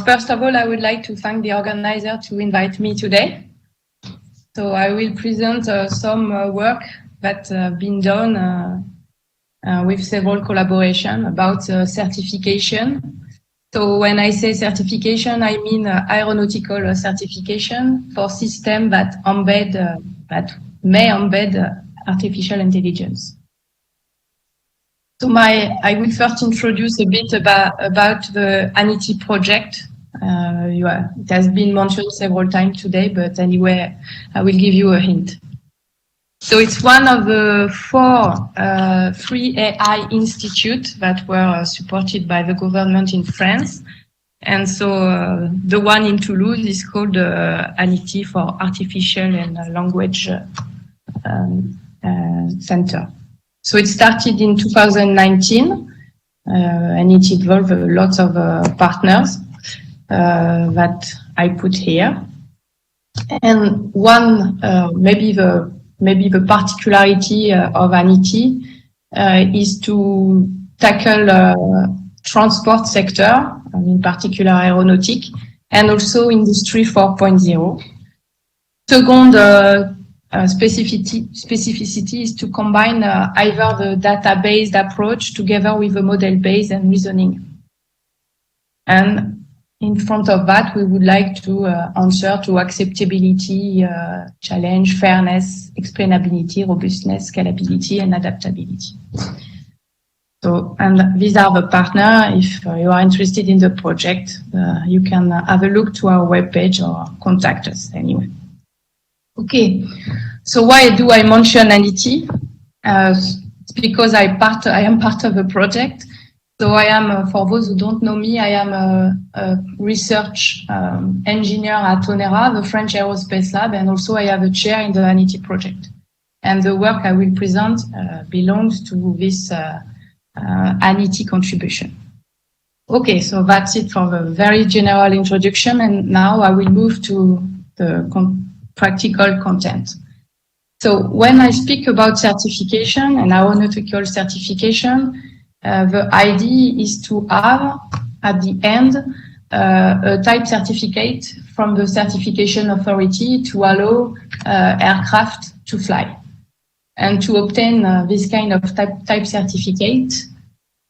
first of all, I would like to thank the organizer to invite me today. So I will present some work that been done with several collaboration about certification. So when I say certification, I mean aeronautical certification for systems that may embed artificial intelligence. So I will first introduce a bit about the ANITI project. It has been mentioned several times today, but anyway, I will give you a hint. So it's one of the four free AI institutes that were supported by the government in France. And so the one in Toulouse is called ANITI for Artificial and Language Center. So it started in 2019, and it involved lots of partners that I put here. And one, maybe the particularity of ANITI is to tackle transport sector, in particular aeronautic, and also Industry 4.0. Second specificity is to combine either the data-based approach together with the model-based and reasoning. And in front of that, we would like to answer to acceptability, challenge, fairness, explainability, robustness, scalability, and adaptability. So, and these are the partners. If you are interested in the project, you can have a look to our webpage or contact us anyway. Okay, so why do I mention ANITI? It's because I am part of the project. So I am, for those who don't know me, I am a research engineer at ONERA, the French Aerospace Lab, and also I have a chair in the ANITI project. And the work I will present belongs to this ANITI contribution. Okay, so that's it for the very general introduction, and now I will move to the practical content. So when I speak about certification and aeronautical certification, the idea is to have, at the end, a type certificate from the certification authority to allow aircraft to fly. And to obtain this kind of type certificate,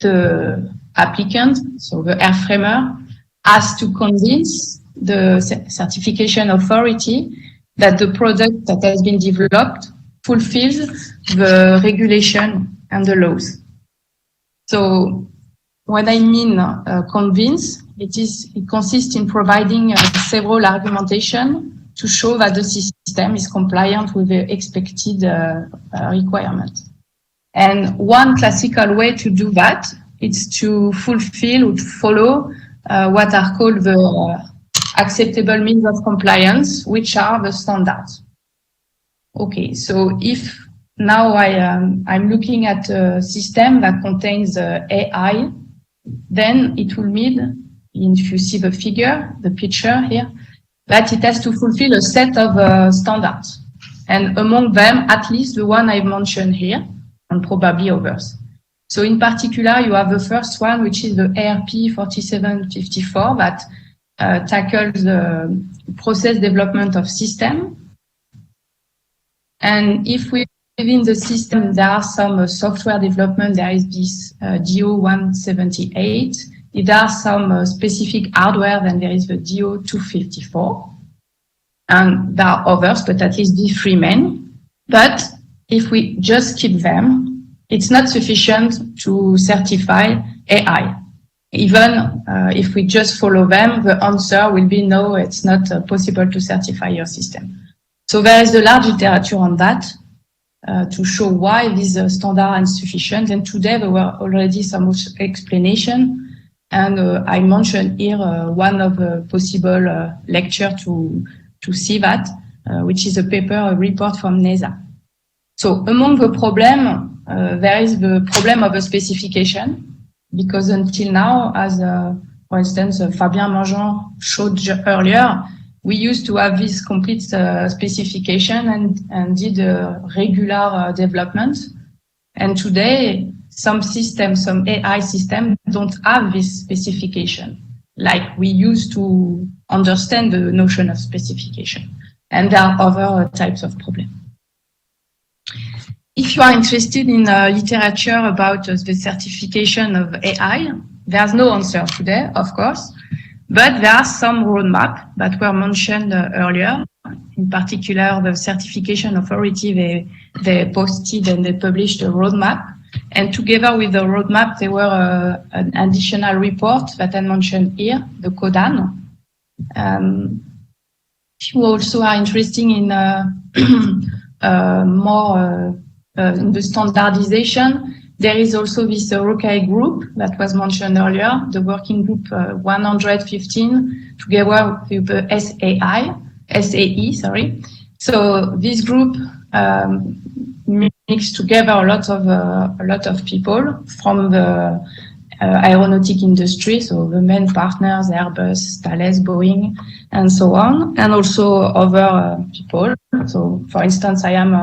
the applicant, so the airframer, has to convince the certification authority that the product that has been developed fulfills the regulation and the laws. So when I mean convince, it consists in providing several argumentation to show that the system is compliant with the expected requirement. And one classical way to do that is to fulfill or follow what are called the acceptable means of compliance, which are the standards. Okay, so if now I'm looking at a system that contains AI, then it will mean, if you see the figure, the picture here, that it has to fulfill a set of standards. And among them, at least the one I've mentioned here, and probably others. So in particular, you have the first one, which is the ARP 4754 that tackles the process development of system. And if within the system, there are some software development, there is this DO 178. There are some specific hardware, then there is the DO 254. And there are others, but at least these three main. But if we just keep them, it's not sufficient to certify AI. Even if we just follow them, the answer will be no, it's not possible to certify your system. So there is a large literature on that to show why these standards are insufficient. And today there were already some explanation. And I mentioned here one of the possible lecture to see that, which is a report from NESA. So among the problem, there is the problem of a specification. Because until now, as for instance, Fabien Mangeant showed earlier, we used to have this complete specification and did regular development. And today, some systems, some AI systems don't have this specification. like we use to understand the notion of specification. And there are other types of problems. If you are interested in literature about the certification of AI, there's no answer today, of course, but there are some roadmaps that were mentioned earlier. In particular, the certification authority, they posted and they published a roadmap. And together with the roadmap, there were an additional report that I mentioned here, the CODAN. If you also are interested in more in the standardization, there is also this ROCAE group that was mentioned earlier, the working group 115, together with the SAE, sorry. So this group mixed together a lot of people from the aeronautic industry, so the main partners, Airbus, Thales, Boeing, and so on, and also other people. So, for instance, I am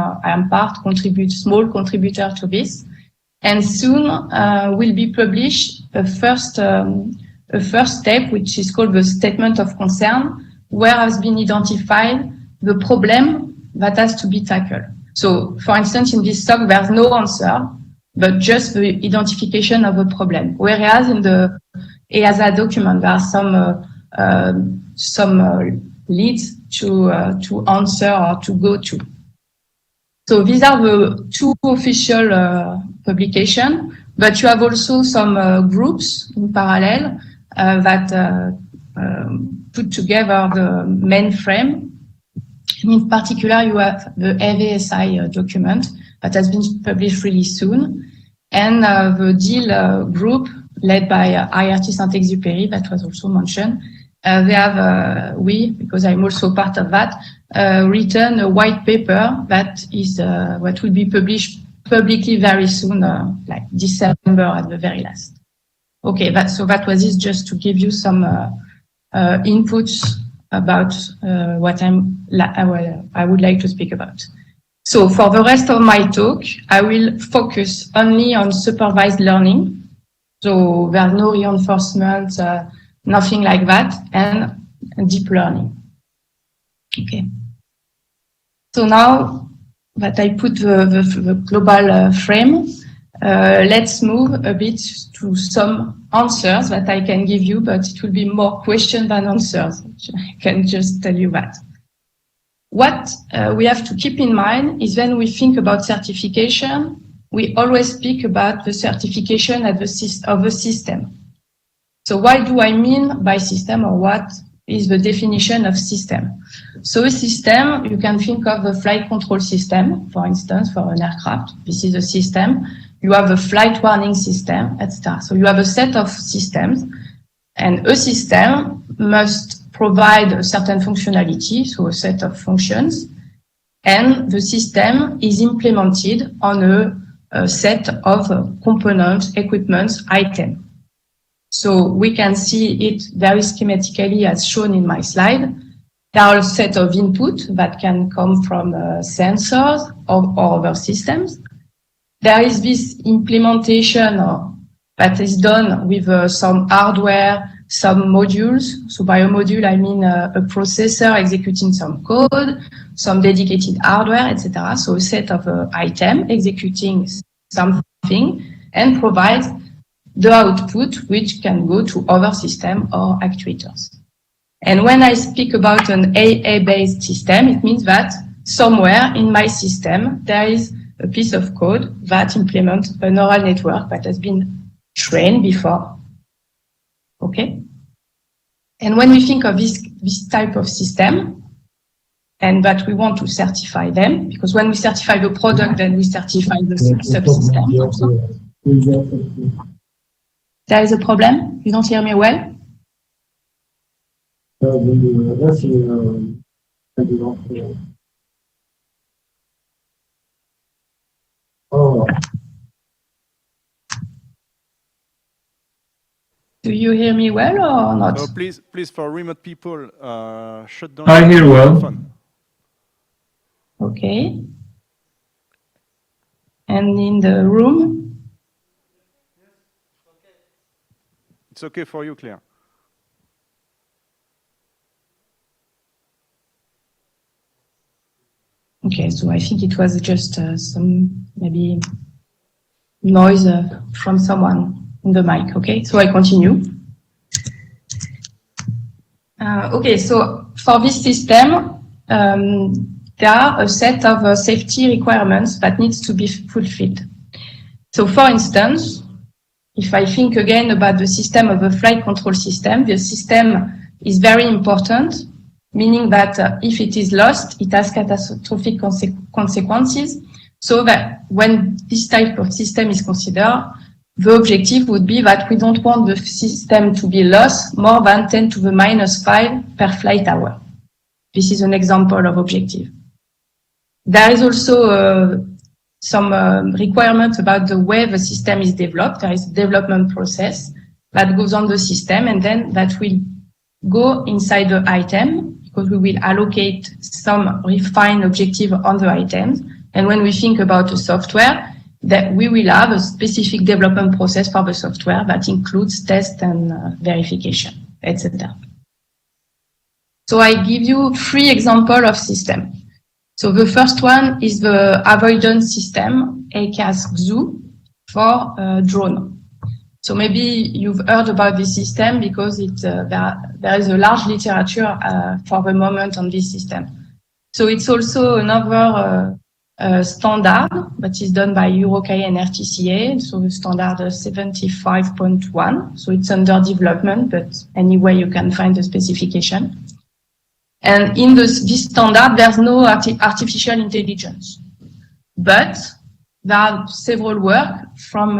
small contributor to this, and soon will be published a first step, which is called the statement of concern, where has been identified the problem that has to be tackled. So, for instance, in this talk, there's no answer, but just the identification of a problem. Whereas in the EASA document, there are some leads to answer or to go to. So these are the two official publications, but you have also some groups in parallel that put together the main frame. In particular, you have the AVSI document that has been published really soon, and the DEAL group led by IRT Saint-Exupéry that was also mentioned. They have, because I'm also part of that, written a white paper that is what will be published publicly very soon, like December at the very last. Okay, so that was it, just to give you some inputs about what I would like to speak about. So for the rest of my talk, I will focus only on supervised learning. So there's no reinforcement, nothing like that, and deep learning. Okay. So now that I put the global frame, let's move a bit to some answers that I can give you, but it will be more questions than answers. I can just tell you that. What we have to keep in mind is when we think about certification, we always speak about the certification of the system. So what do I mean by system, or what is the definition of system? So a system, you can think of the flight control system, for instance, for an aircraft. This is a system. You have a flight warning system, etc. So you have a set of systems, and a system must provide a certain functionality, so a set of functions, and the system is implemented on a set of components, equipment, items. So we can see it very schematically as shown in my slide. There are a set of input that can come from sensors or other systems. There is this implementation that is done with some hardware, some modules. So by a module, I mean a processor executing some code, some dedicated hardware, etc. So a set of items executing something and provides the output, which can go to other systems or actuators. And when I speak about an AA-based system, it means that somewhere in my system, there is a piece of code that implements a neural network that has been trained before. Okay? And when we think of this type of system, and that we want to certify them, because when we certify the product, then we certify the subsystem also. There is a problem? You don't hear me well? Do you hear me well or not? So please, for remote people, shut down. I hear well. Okay. And in the room? It's okay for you, Claire. Okay, so I think it was just some maybe noise from someone in the mic. Okay, so I continue. Okay, so for this system, there are a set of safety requirements that needs to be fulfilled. So for instance, if I think again about the system of a flight control system, the system is very important, meaning that if it is lost, it has catastrophic consequences. So that when this type of system is considered, the objective would be that we don't want the system to be lost more than 10 to the minus 5 per flight hour. This is an example of objective. There is also some requirements about the way the system is developed. There is a development process that goes on the system, and then that will go inside the item, because we will allocate some refined objective on the items. And when we think about the software, that we will have a specific development process for the software that includes test and verification, etc. So I give you 3 examples of system. So the first one is the avoidance system, ACAS XU, for drone. So maybe you've heard about this system because there is a large literature for the moment on this system. So it's also another standard that is done by EuroCAE and RTCA. So the standard 75.1. So it's under development, but anyway you can find the specification. And in this standard, there's no artificial intelligence, but there are several work from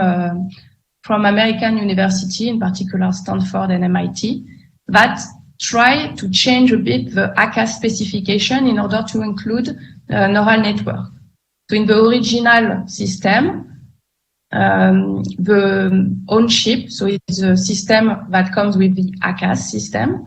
American university, in particular Stanford and MIT, that try to change a bit the ACAS specification in order to include neural network. So in the original system, the on-chip, so it's a system that comes with the ACAS system,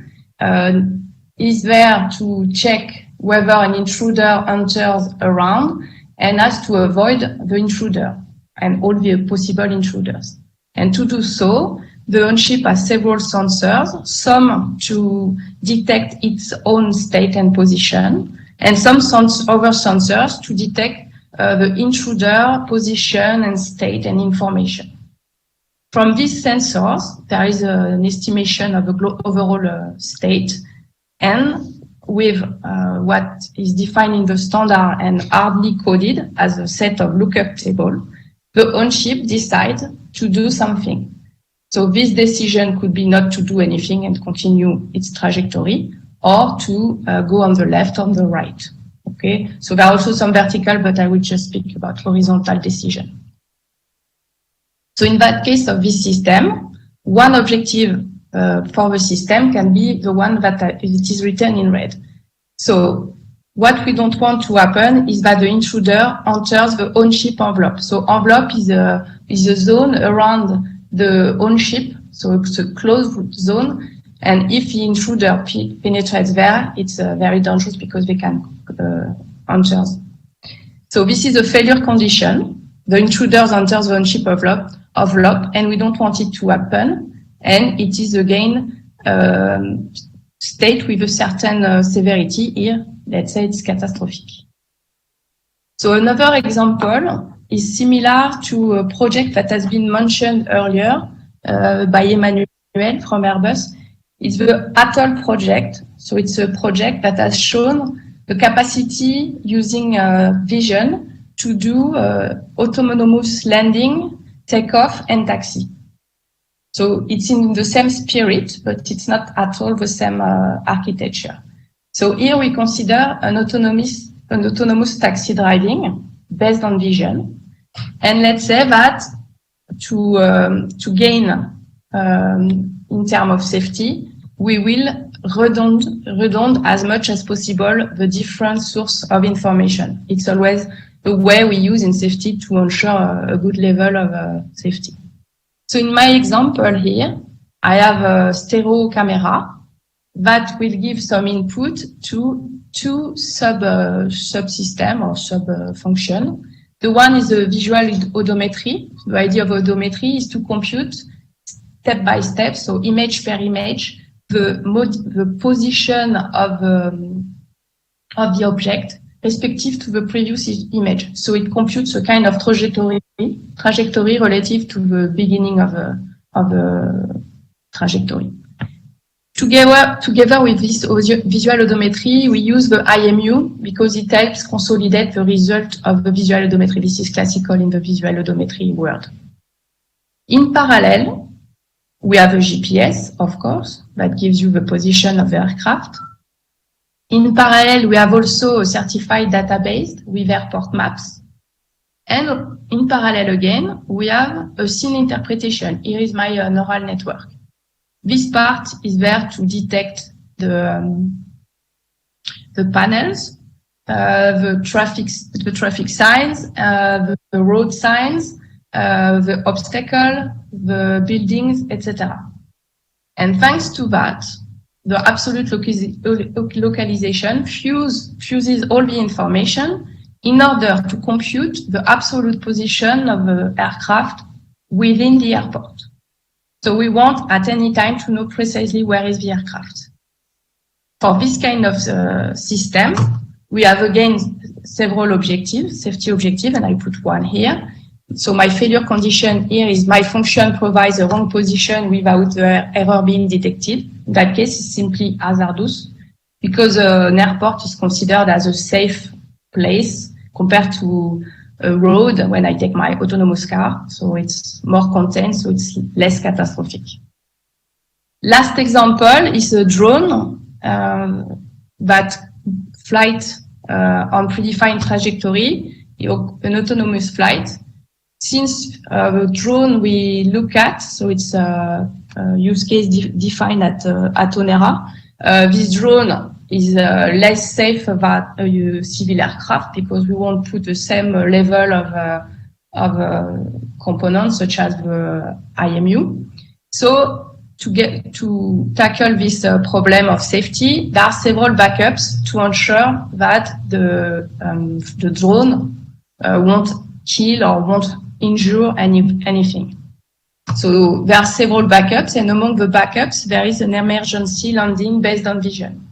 is there to check whether an intruder enters around and has to avoid the intruder and all the possible intruders. And to do so, the on-chip has several sensors, some to detect its own state and position, and some other sensors to detect the intruder position and state and information. From these sensors, there is an estimation of the overall state, and with what is defined in the standard and hardly coded as a set of lookup table, the on-chip decides to do something. So this decision could be not to do anything and continue its trajectory, or to go on the left or on the right. Okay, so there are also some vertical, but I will just speak about horizontal decision. So in that case of this system, one objective for the system can be the one that it is written in red. So what we don't want to happen is that the intruder enters the on-chip envelope. So envelope is a zone around the on-chip, so it's a closed zone. And if the intruder penetrates there, it's very dangerous because they can enter. So this is a failure condition. The intruders enters the on-chip envelope, and we don't want it to happen. And it is again state with a certain severity here. Let's say it's catastrophic. So another example is similar to a project that has been mentioned earlier by Emmanuel from Airbus. It's the ATOL project. So it's a project that has shown the capacity using vision to do autonomous landing, takeoff, and taxi. So it's in the same spirit, but it's not at all the same architecture. So here we consider an autonomous taxi driving based on vision. And let's say that to gain in terms of safety, we will redund as much as possible the different source of information. It's always the way we use in safety to ensure a good level of safety. So in my example here, I have a stereo camera that will give some input to two subsystem or sub-function. The one is a visual odometry. The idea of odometry is to compute step by step, so image per image, the position of the object respective to the previous image. So it computes a kind of trajectory relative to the beginning of the trajectory. Together with this visual odometry, we use the IMU because it helps consolidate the result of the visual odometry. This is classical in the visual odometry world. In parallel, we have a GPS, of course, that gives you the position of the aircraft. In parallel, we have also a certified database with airport maps. And in parallel again, we have a scene interpretation. Here is my neural network. This part is there to detect the panels, the traffic signs, the road signs, the obstacle, the buildings, etc. And thanks to that, the absolute localization fuses all the information in order to compute the absolute position of the aircraft within the airport. So we want at any time to know precisely where is the aircraft. For this kind of system, we have again several objectives, safety objectives, and I put one here. So my failure condition here is my function provides a wrong position without the error being detected. In that case, it's simply hazardous because an airport is considered as a safe place compared to a road when I take my autonomous car. So it's more contained, so it's less catastrophic. Last example is a drone that flight on predefined trajectory, an autonomous flight. Since the drone we look at, so it's a use case defined at Onera, this drone is less safe than a civil aircraft because we won't put the same level of components such as the IMU. So to tackle this problem of safety, there are several backups to ensure that the drone won't kill or won't injure anything. So there are several backups, and among the backups, there is an emergency landing based on vision.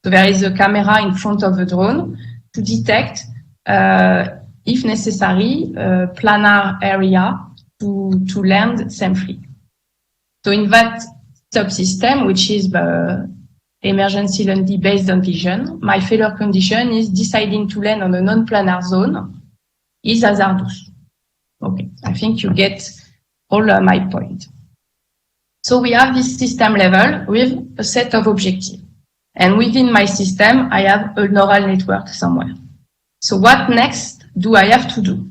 So there is a camera in front of the drone to detect, if necessary, a planar area to land safely. So in that subsystem, which is the emergency landing based on vision, my failure condition is deciding to land on a non-planar zone is hazardous. Okay, I think you get all my point. So we have this system level with a set of objectives. And within my system, I have a neural network somewhere. So what next do I have to do?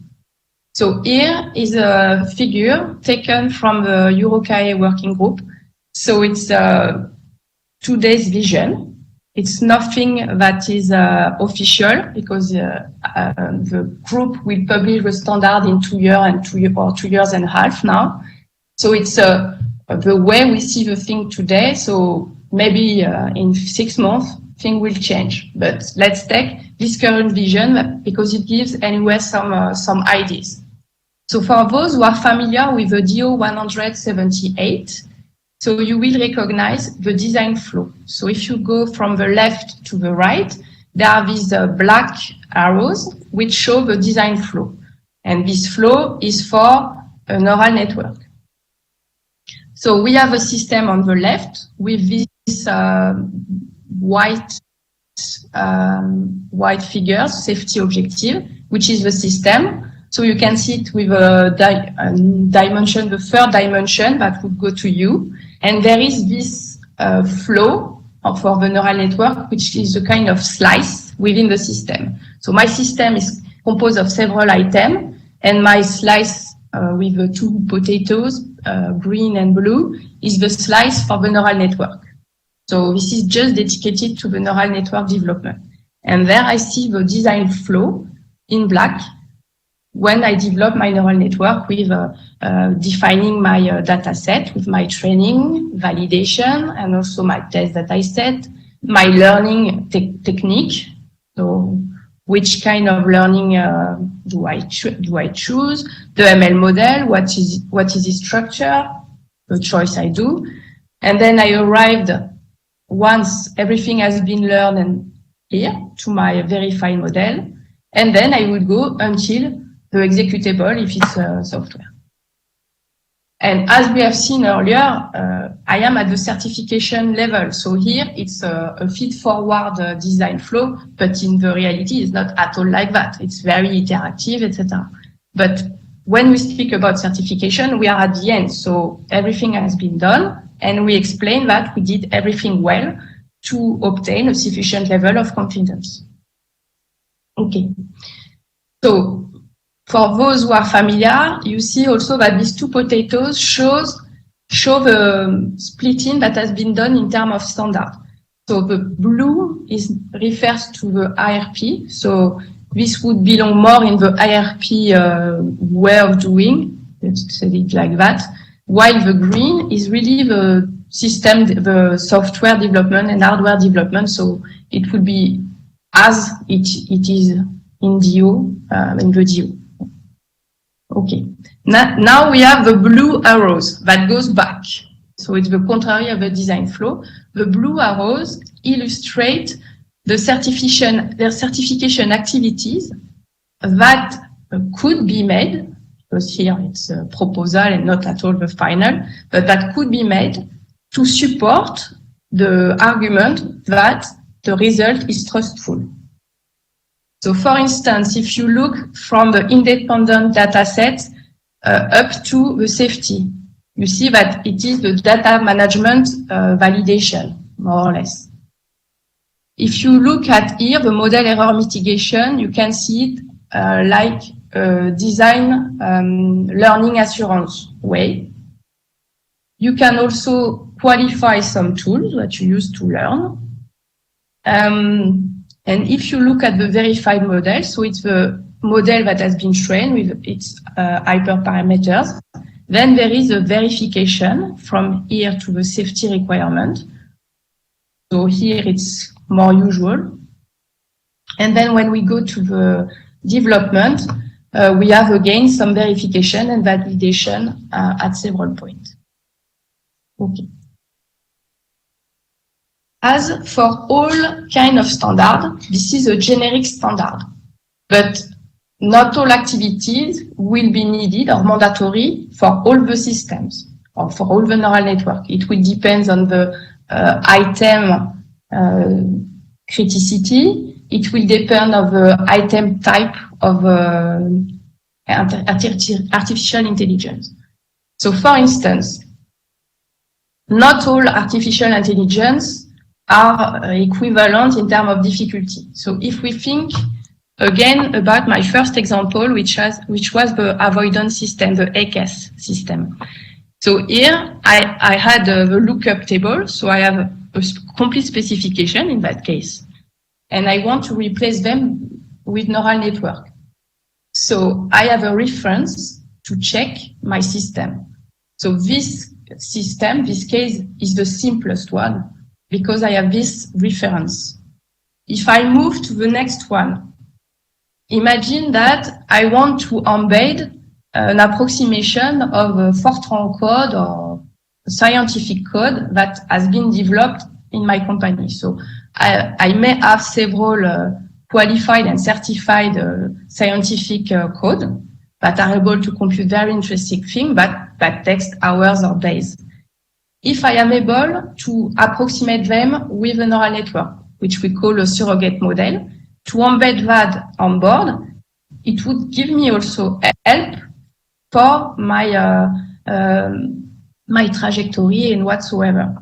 So here is a figure taken from the EuroCAE working group. So it's today's vision. It's nothing that is official because the group will publish the standard in 2 years and 2 years and a half now. So it's the way we see the thing today. So maybe in 6 months, things will change. But let's take this current vision because it gives anyway some ideas. So for those who are familiar with the DO 178, so you will recognize the design flow. So if you go from the left to the right, there are these black arrows which show the design flow. And this flow is for a neural network. So we have a system on the left with this white figures, safety objective, which is the system. So you can see it with a dimension, the third dimension that would go to you. And there is this flow for the neural network, which is a kind of slice within the system. So my system is composed of several items, and my slice with the 2 potatoes, green and blue, is the slice for the neural network. So this is just dedicated to the neural network development. And there I see the design flow in black when I develop my neural network with defining my data set with my training, validation, and also my test data set, my learning technique. So which kind of learning do I choose? The ML model, what is its structure? The choice I do. And then I arrived, once everything has been learned and here to my verified model, and then I would go until the executable if it's software. And as we have seen earlier, I am at the certification level. So here it's a feed-forward design flow, but in the reality, it's not at all like that. It's very interactive, etc. But when we speak about certification, we are at the end. So everything has been done, and we explain that we did everything well to obtain a sufficient level of confidence. Okay. So for those who are familiar, you see also that these two potatoes show the splitting that has been done in terms of standard. So the blue refers to the IRP. So this would belong more in the IRP way of doing, let's say it like that, while the green is really the system, the software development and hardware development. So it would be as it is in DO, in the DO. Okay. Now we have the blue arrows that goes back. So it's the contrary of the design flow. The blue arrows illustrate the certification activities that could be made, because here it's a proposal and not at all the final, but that could be made to support the argument that the result is trustful. So for instance, if you look from the independent data set up to the safety, you see that it is the data management validation, more or less. If you look at here, the model error mitigation, you can see it like design learning assurance way. You can also qualify some tools that you use to learn. And if you look at the verified model, so it's the model that has been trained with its hyperparameters, then there is a verification from here to the safety requirement. So here it's more usual. And then when we go to the development, we have again some verification and validation at several points. Okay. As for all kind of standard, this is a generic standard, but not all activities will be needed or mandatory for all the systems or for all the neural network. It will depend on the item criticity. It will depend on the item type of artificial intelligence. So for instance, not all artificial intelligence are equivalent in terms of difficulty. So if we think again about my first example, which was the avoidance system, the ACAS system. So here I had the lookup table, so I have a complete specification in that case, and I want to replace them with neural network. So I have a reference to check my system. So this system, this case, is the simplest one, because I have this reference. If I move to the next one, imagine that I want to embed an approximation of a Fortran code or scientific code that has been developed in my company. So I may have several qualified and certified scientific code that are able to compute very interesting things, but that takes hours or days. If I am able to approximate them with a neural network, which we call a surrogate model, to embed that on board, it would give me also help for my my trajectory and whatsoever.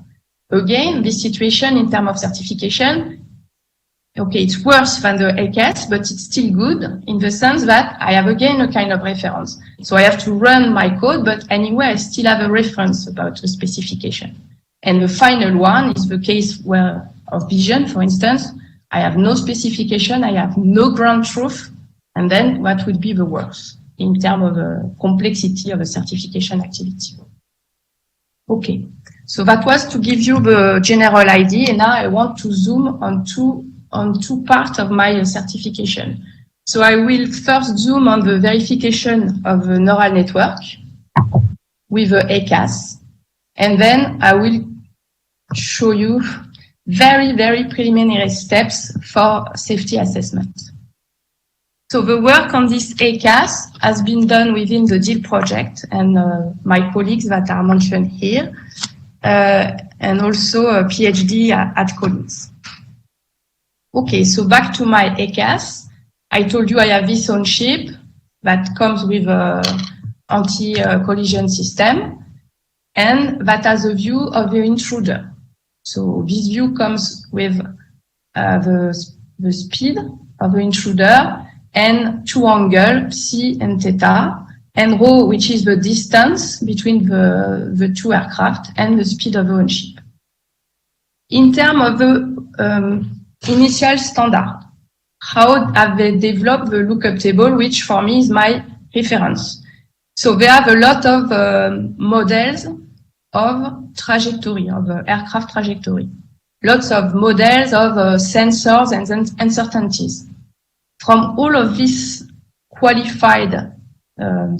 Again, this situation in terms of certification, okay, it's worse than the ACAS, but it's still good in the sense that I have again a kind of reference. So I have to run my code, but anyway, I still have a reference about the specification. And the final one is the case where of vision, for instance, I have no specification, I have no ground truth, and then what would be the worst in terms of the complexity of a certification activity. Okay, so that was to give you the general idea, and now I want to zoom on two parts of my certification. So I will first zoom on the verification of the neural network with the ACAS, and then I will show you very, very preliminary steps for safety assessment. So the work on this ACAS has been done within the DEAL project and my colleagues that are mentioned here, and also a PhD at Collins. Okay, so back to my ACAS. I told you I have this on chip that comes with a anti-collision system and that has a view of the intruder. So this view comes with the speed of the intruder and two angles, psi and theta, and rho, which is the distance between the two aircraft and the speed of the on-chip. In terms of the initial standard, how have they developed the lookup table, which for me is my reference? So they have a lot of models of trajectory, of aircraft trajectory. Lots of models of sensors and uncertainties. From all of this qualified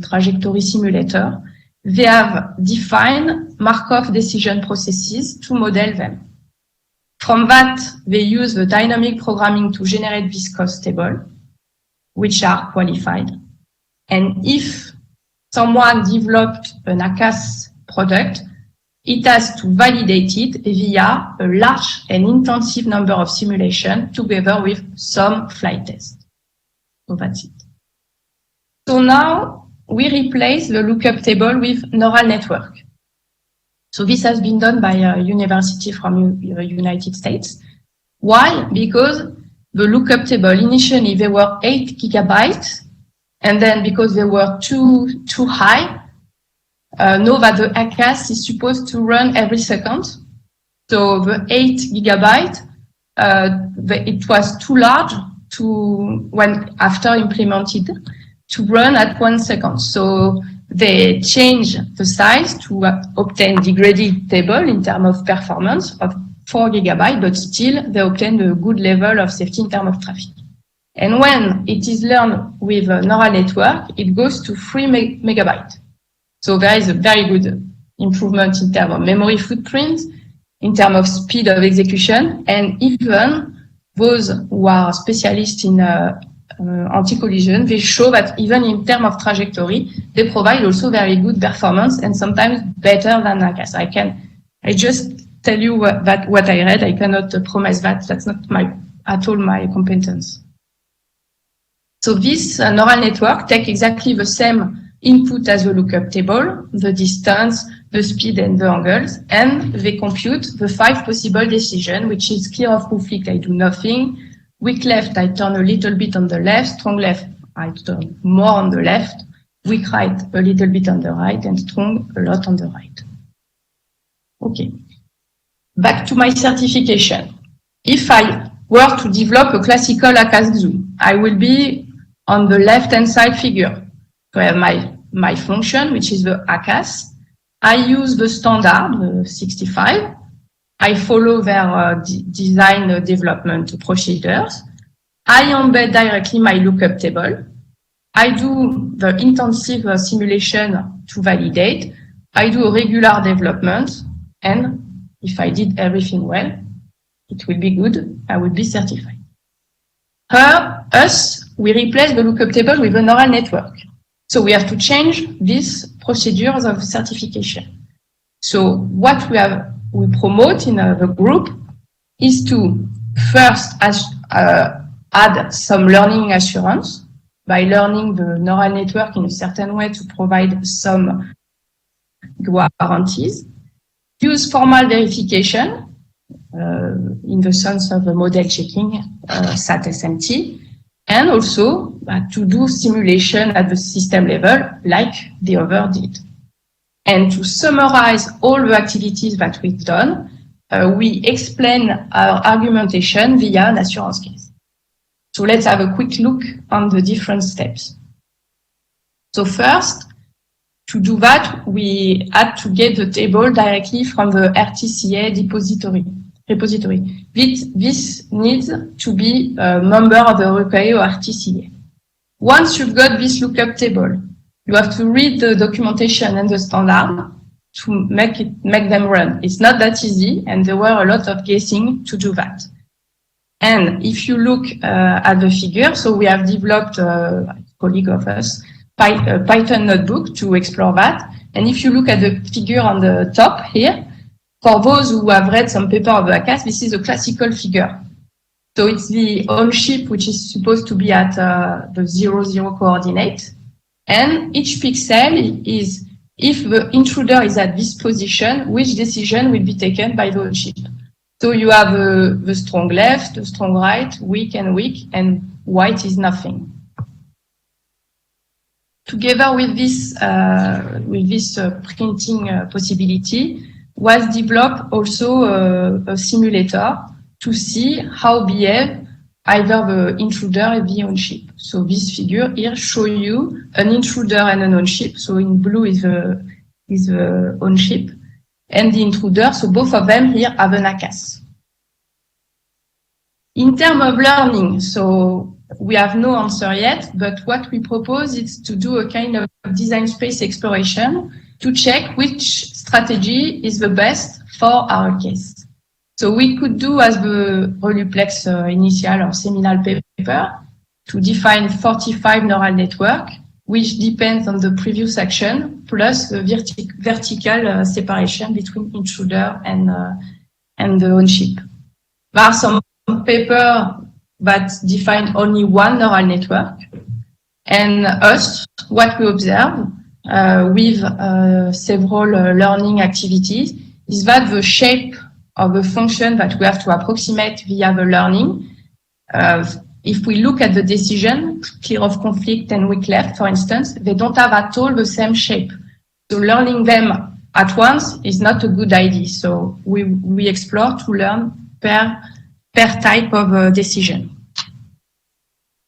trajectory simulator, they have defined Markov decision processes to model them. From that, they use the dynamic programming to generate this cost table, which are qualified. And if someone developed an ACAS product, it has to validate it via a large and intensive number of simulations together with some flight tests. So that's it. So now we replace the lookup table with neural network. So this has been done by a university from the United States. Why? Because the lookup table, initially they were 8 gigabytes, and then because they were too high, know that the ACAS is supposed to run every second. So the 8 gigabyte, it was too large after implemented to run at 1 second. So they changed the size to obtain degraded table in terms of performance of 4 gigabytes, but still they obtained a good level of safety in terms of traffic. And when it is learned with a neural network, it goes to 3 megabytes. So there is a very good improvement in terms of memory footprint, in terms of speed of execution, and even those who are specialists in anti-collision, they show that even in terms of trajectory, they provide also very good performance and sometimes better than ACAS. I just tell you what I read. I cannot promise that. That's not at all my competence. So this neural network takes exactly the same input as the lookup table, the distance, the speed and the angles, and they compute the 5 possible decisions, which is clear of conflict, I do nothing. Weak left, I turn a little bit on the left. Strong left, I turn more on the left. Weak right, a little bit on the right, and strong, a lot on the right. Okay. Back to my certification. If I were to develop a classical ACAS XOO, I will be on the left-hand side figure. So I have my function, which is the ACAS. I use the standard, the 65. I follow their design development procedures. I embed directly my lookup table. I do the intensive simulation to validate. I do a regular development. And if I did everything well, it will be good. I will be certified. We replace the lookup table with a neural network. So we have to change these procedures of certification. So what we promote in the group is to first add some learning assurance by learning the neural network in a certain way to provide some guarantees. Use formal verification in the sense of model checking, SAT-SMT, and also to do simulation at the system level like the other did. And to summarize all the activities that we've done, we explain our argumentation via an assurance case. So let's have a quick look on the different steps. So first, to do that, we had to get the table directly from the RTCA repository. This needs to be a member of the RUCAE or RTCA. Once you've got this lookup table, you have to read the documentation and the standard to make them run. It's not that easy, and there were a lot of guessing to do that. And if you look at the figure, so we have developed a colleague of us, a Python notebook to explore that. And if you look at the figure on the top here, for those who have read some paper of ACAS, this is a classical figure. So it's the on-chip, which is supposed to be at the 0, 0 coordinate. And each pixel is, if the intruder is at this position, which decision will be taken by the on-chip. So you have the strong left, the strong right, weak, and white is nothing. Together with this printing possibility, was developed also a simulator to see how behave either the intruder and the on-chip. So this figure here shows you an intruder and an on-chip. So in blue is the on-chip, and the intruder. So both of them here have an ACAS. In terms of learning, so we have no answer yet, but what we propose is to do a kind of design space exploration to check which strategy is the best for our case. So we could do as the Reluplex initial or seminal paper to define 45 neural network, which depends on the previous action plus the vertical separation between intruder and the on-chip. There are some papers that define only one neural network, and us, what we observe with several learning activities is that the shape of the function that we have to approximate via the learning, if we look at the decision, clear of conflict and weak left, for instance, they don't have at all the same shape. So learning them at once is not a good idea. So we explore to learn per type of decision.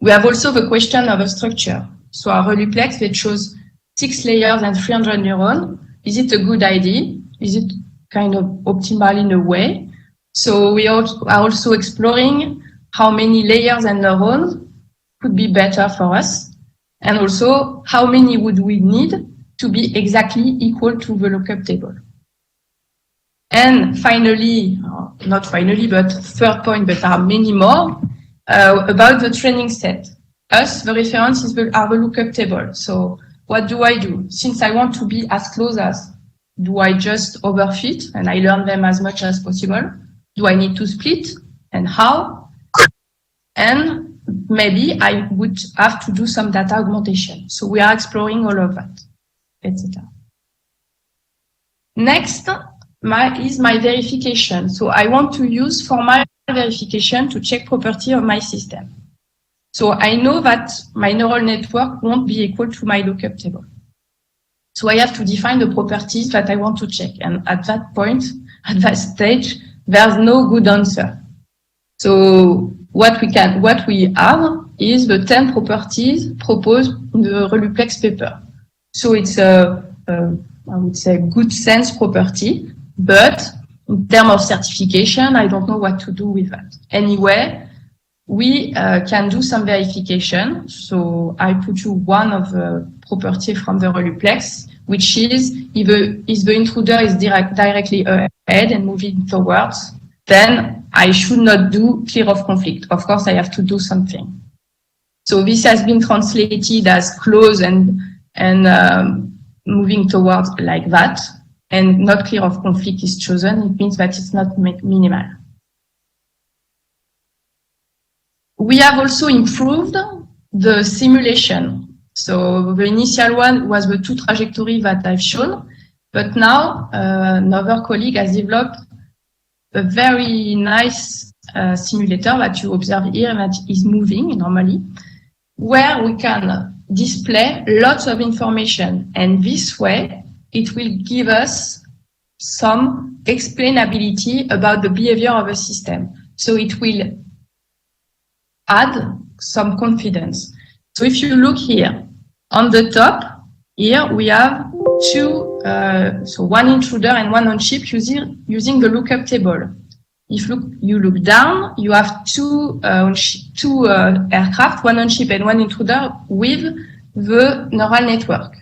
We have also the question of a structure. So our Reluplex, that shows 6 layers and 300 neurons. Is it a good idea? Is it kind of optimal in a way? So we are also exploring how many layers and neurons could be better for us, and also how many would we need to be exactly equal to the lookup table. And finally, not finally, but third point, but there are many more, about the training set. Us, the reference is our lookup table. So what do I do? Since I want to be as close as, do I just overfit and I learn them as much as possible? Do I need to split? And how? And maybe I would have to do some data augmentation. So we are exploring all of that, etc. Next is my verification. So I want to use formal verification to check property of my system. So I know that my neural network won't be equal to my lookup table. So I have to define the properties that I want to check. And at that point, at that stage, there's no good answer. So what we have is the 10 properties proposed in the Reluplex paper. So it's I would say, good sense property, but in terms of certification, I don't know what to do with that. Anyway, we can do some verification. So I put you one of the property from the Reluplex, which is if the intruder is directly ahead and moving towards, then I should not do clear of conflict. Of course, I have to do something. So this has been translated as close and moving towards like that, and not clear of conflict is chosen. It means that it's not minimal. We have also improved the simulation. So the initial one was the 2 trajectory that I've shown, but now another colleague has developed a very nice simulator that you observe here that is moving normally, where we can display lots of information. And this way, it will give us some explainability about the behavior of a system. So it will add some confidence. So if you look here, on the top, here we have 2, so one intruder and one on-chip using the lookup table. If you look down, you have 2 aircraft, one on-chip and one intruder with the neural network.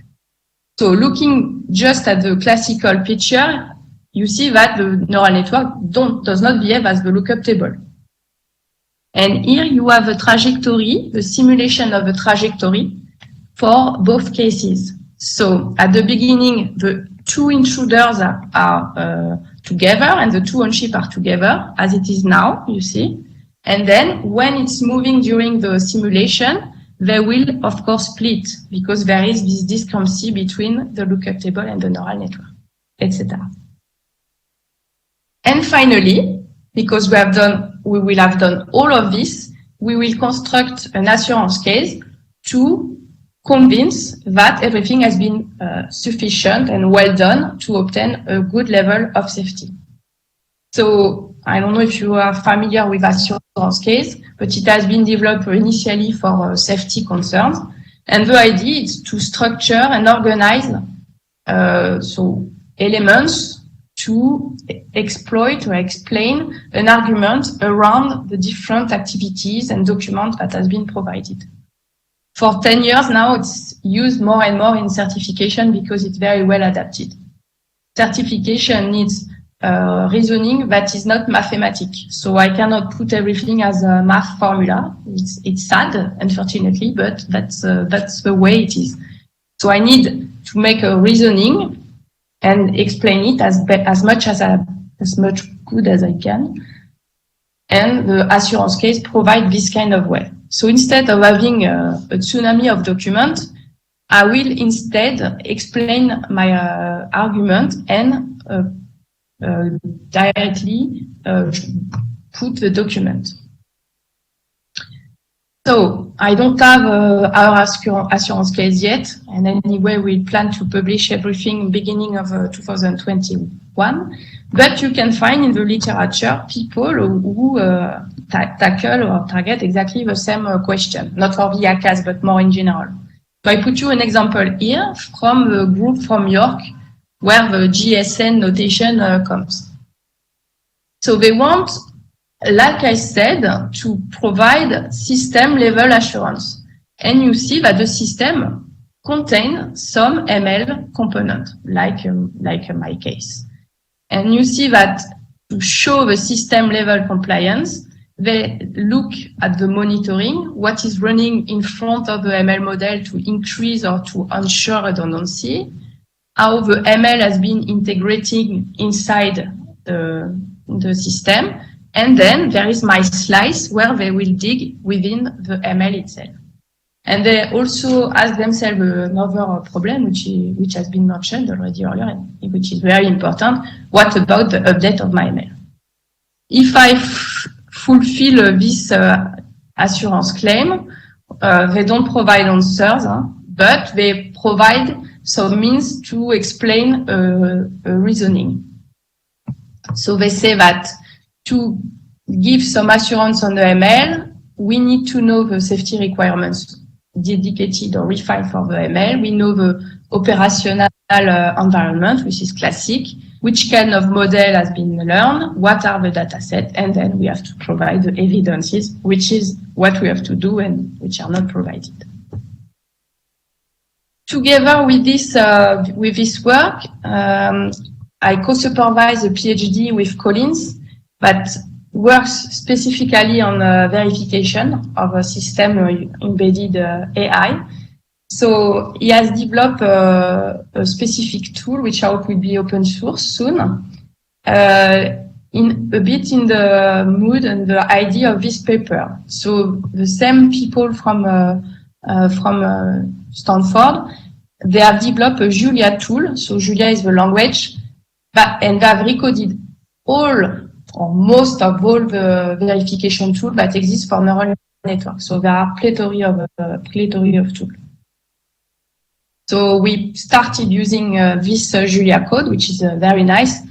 So looking just at the classical picture, you see that the neural network does not behave as the lookup table. And here you have a trajectory, the simulation of a trajectory for both cases. So at the beginning, the two intruders are together and the two on-chip are together, as it is now, you see. And then when it's moving during the simulation, they will, of course, split because there is this discrepancy between the lookup table and the neural network, etc. And finally, because we will have done all of this, we will construct an assurance case to convince that everything has been sufficient and well done to obtain a good level of safety. So I don't know if you are familiar with assurance case, but it has been developed initially for safety concerns. And the idea is to structure and organize so elements to exploit or explain an argument around the different activities and documents that has been provided. For 10 years now, it's used more and more in certification because it's very well adapted. Certification needs reasoning that is not mathematic. So I cannot put everything as a math formula. It's sad, unfortunately, but that's the way it is. So I need to make a reasoning and explain it as much good as I can. And the assurance case provide this kind of way. So instead of having a tsunami of documents, I will instead explain my argument and directly put the document. So I don't have our assurance case yet, and anyway we plan to publish everything beginning of 2021. But you can find in the literature people who tackle or target exactly the same question, not for VIACAS, but more in general. So I put you an example here from the group from York, where the GSN notation comes. So they want, like I said, to provide system-level assurance. And you see that the system contains some ML component, like my case. And you see that to show the system-level compliance, they look at the monitoring, what is running in front of the ML model to increase or to ensure redundancy, how the ML has been integrating inside the system. And then there is my slice where they will dig within the ML itself. And they also ask themselves another problem, which has been mentioned already earlier, and which is very important. What about the update of my ML? If I fulfill this assurance claim, they don't provide answers, but they provide some means to explain a reasoning. So they say that to give some assurance on the ML, we need to know the safety requirements dedicated or refined for the ML. We know the operational environment, which is classic, which kind of model has been learned, what are the data sets, and then we have to provide the evidences, which is what we have to do and which are not provided. Together with this work, I co-supervise a PhD with Collins that works specifically on verification of a system embedded AI. So he has developed a specific tool, which I hope will be open source soon, in a bit in the mood and the idea of this paper. So the same people from Stanford, they have developed a Julia tool. So Julia is the language, and they have recorded all or most of all the verification tools that exist for neural networks. So there are plenty of tools. So we started using this Julia code, which is very nice,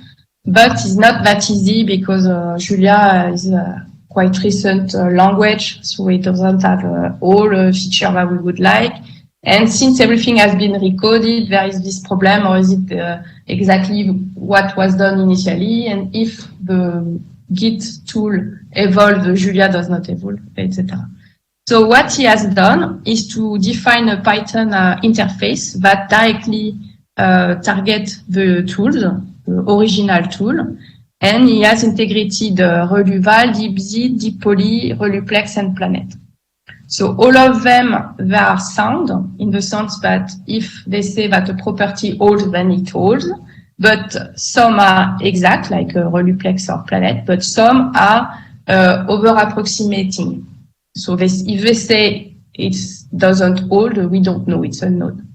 but it's not that easy because Julia is a quite recent language, so it doesn't have all features that we would like. And since everything has been recorded, there is this problem, or is it exactly what was done initially? And if the Git tool evolves, the Julia does not evolve, etc. So what he has done is to define a Python interface that directly target the tools, the original tool, and he has integrated ReluVal, DeepZ, DeepPoly, ReluPlex, and Planet. So all of them, they are sound in the sense that if they say that a property holds, then it holds, but some are exact, like ReluPlex or Planet, but some are over-approximating. So if they say it doesn't hold, we don't know, it's unknown.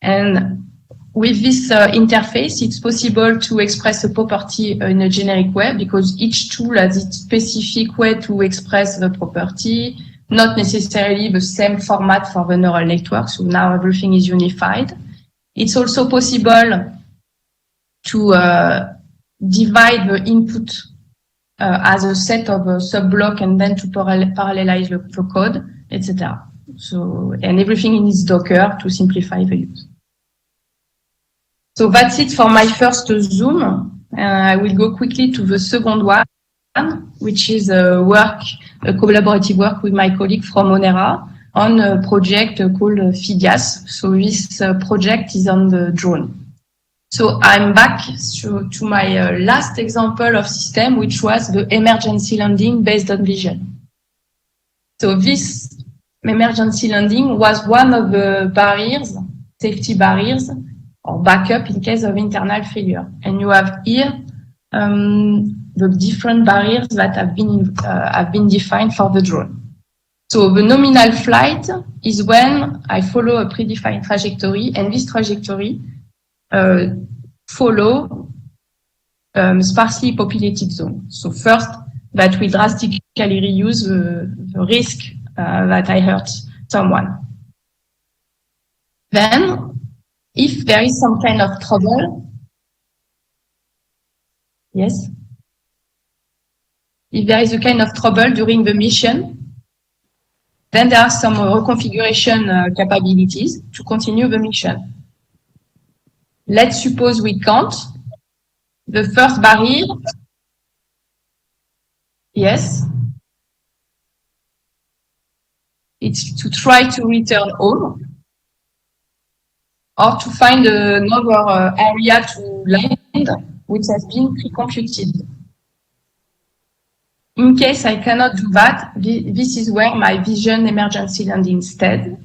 And with this interface, it's possible to express a property in a generic way because each tool has its specific way to express the property, not necessarily the same format for the neural network. So now everything is unified. It's also possible to divide the input as a set of a sub-block and then to parallelize the code, etc. So, and everything is Docker to simplify the use. So that's it for my first Zoom. I will go quickly to the second one, which is a collaborative work with my colleague from Onera on a project called Phidias. So this project is on the drone. So I'm back to my last example of system, which was the emergency landing based on vision. So this emergency landing was one of the barriers, safety barriers, or backup in case of internal failure. And you have here the different barriers that have been defined for the drone. So the nominal flight is when I follow a predefined trajectory, and this trajectory follow sparsely populated zone. So first, that will drastically reduce the risk that I hurt someone. Then, if there is some kind of trouble, yes? If there is a kind of trouble during the mission, then there are some reconfiguration capabilities to continue the mission. Let's suppose we can't. The first barrier, yes, it's to try to return home or to find another area to land which has been pre-computed. In case I cannot do that, this is where my vision emergency landing instead.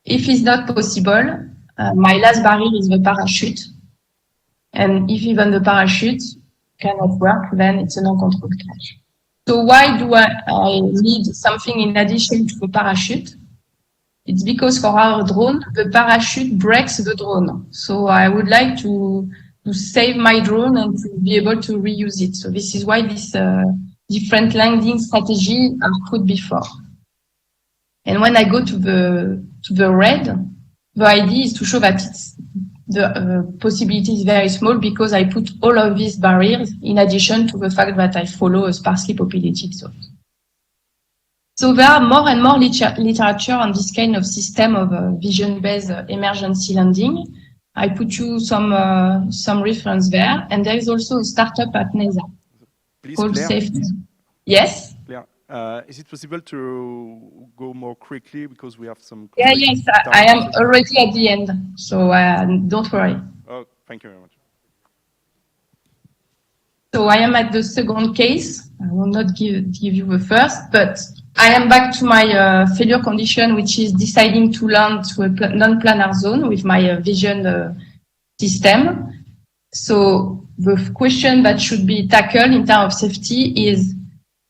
If it's not possible, my last barrier is the parachute. And if even the parachute cannot work, then it's a non-controlled crash. So why do I need something in addition to the parachute? It's because for our drone, the parachute breaks the drone. So I would like to save my drone and to be able to reuse it. So this is why this different landing strategy are put before. And when I go to the red, the idea is to show that the possibility is very small because I put all of these barriers in addition to the fact that I follow a sparsely populated zone. So there are more and more literature on this kind of system of vision-based emergency landing. I put you some reference there, and there is also a startup at NASA called Safety. Yes. Claire, is it possible to go more quickly because we have some? Yeah, yes, I am already at the end, so don't worry. Oh, thank you very much. So I am at the second case. I will not give you the first, but I am back to my failure condition, which is deciding to land to a non-planar zone with my vision system. So the question that should be tackled in terms of safety is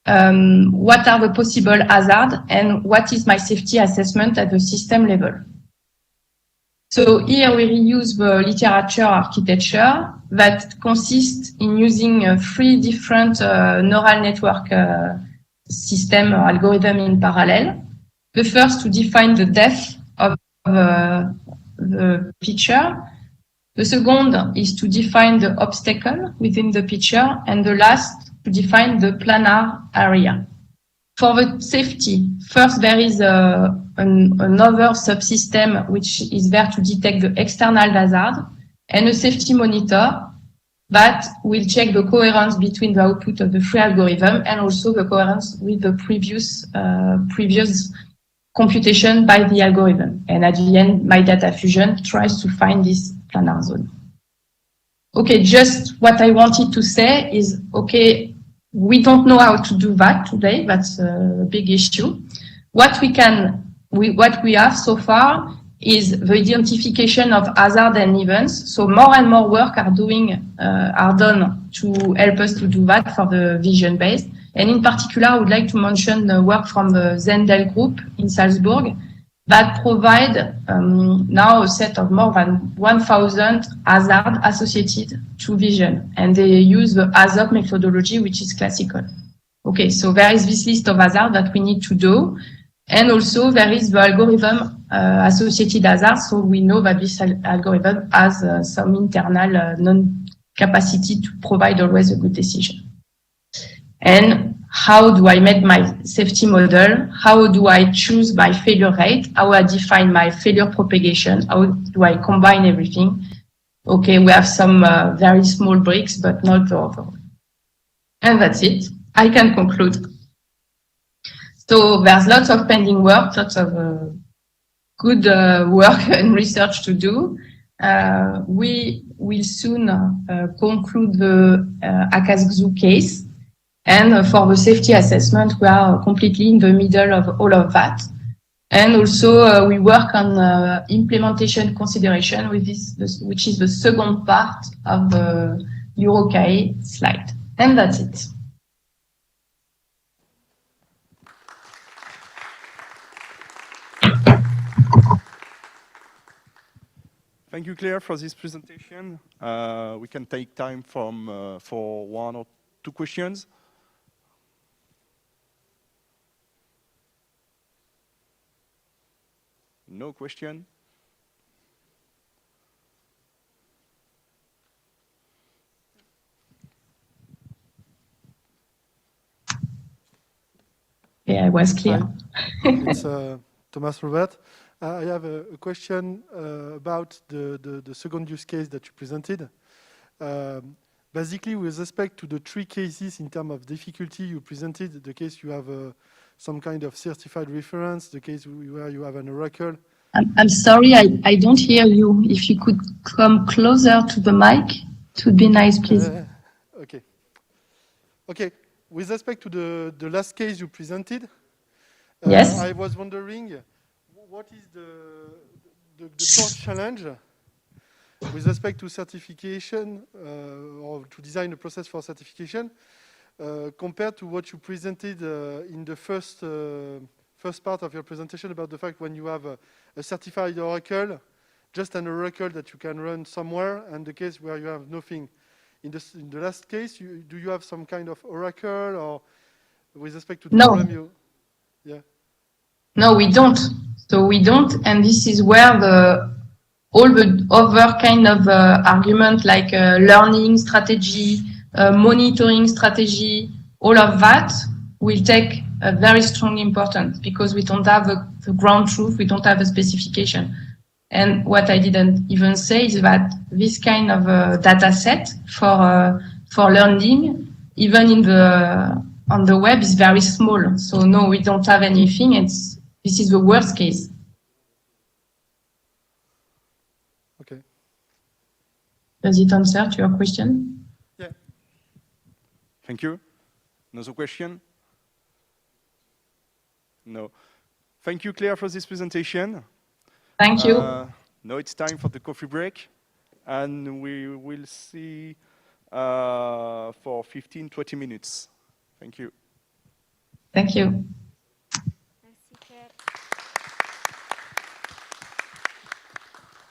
what are the possible hazards and what is my safety assessment at the system level. So here we reuse the literature architecture that consists in using 3 different neural network system or algorithm in parallel. The first to define the depth of the picture. The second is to define the obstacle within the picture. And the last to define the planar area. For the safety, first there is another subsystem which is there to detect the external hazard and a safety monitor that will check the coherence between the output of the free algorithm and also the coherence with the previous computation by the algorithm. And at the end, my data fusion tries to find this planar zone. Okay, just what I wanted to say is, okay, we don't know how to do that today. That's a big issue. What we have so far is the identification of hazard and events. So more and more work are done to help us to do that for the vision based. And in particular, I would like to mention the work from the Zendel group in Salzburg that provide now a set of more than 1,000 hazards associated to vision. And they use the HAZOP methodology, which is classical. Okay, so there is this list of hazards that we need to do. And also there is the algorithm associated hazards. So we know that this algorithm has some internal non-capacity to provide always a good decision. And how do I make my safety model? How do I choose my failure rate? How I define my failure propagation? How do I combine everything? Okay, we have some very small bricks, but not the overall. And that's it. I can conclude. So there's lots of pending work, lots of good work and research to do. We will soon conclude the Akazu case. And for the safety assessment, we are completely in the middle of all of that. And also we work on implementation consideration with this, which is the second part of the EuroCAE slide. And that's it. Thank you, Claire, for this presentation. We can take time for 1 or 2 questions. No question? Yeah, it was clear. It's Thomas Robert. I have a question about the second use case that you presented. Basically, with respect to the 3 cases in terms of difficulty you presented, the case you have some kind of certified reference, the case where you have an oracle. I'm sorry, I don't hear you. If you could come closer to the mic, it would be nice, please. Okay. Okay. With respect to the last case you presented, yes, I was wondering what is the core challenge with respect to certification or to design a process for certification compared to what you presented in the first part of your presentation about the fact when you have a certified oracle, just an oracle that you can run somewhere, and the case where you have nothing. In the last case, do you have some kind of oracle or with respect to the problem you... Yeah. No, we don't. So we don't, and this is where all the other kind of argument like learning strategy, monitoring strategy, all of that will take a very strong importance because we don't have the ground truth, we don't have a specification. And what I didn't even say is that this kind of data set for learning, even on the web, is very small. So no, we don't have anything. This is the worst case. Okay. Does it answer to your question? Yeah. Thank you. Another question? No. Thank you, Claire, for this presentation. Thank you. Now it's time for the coffee break, and we will see for 15-20 minutes. Thank you. Thank you.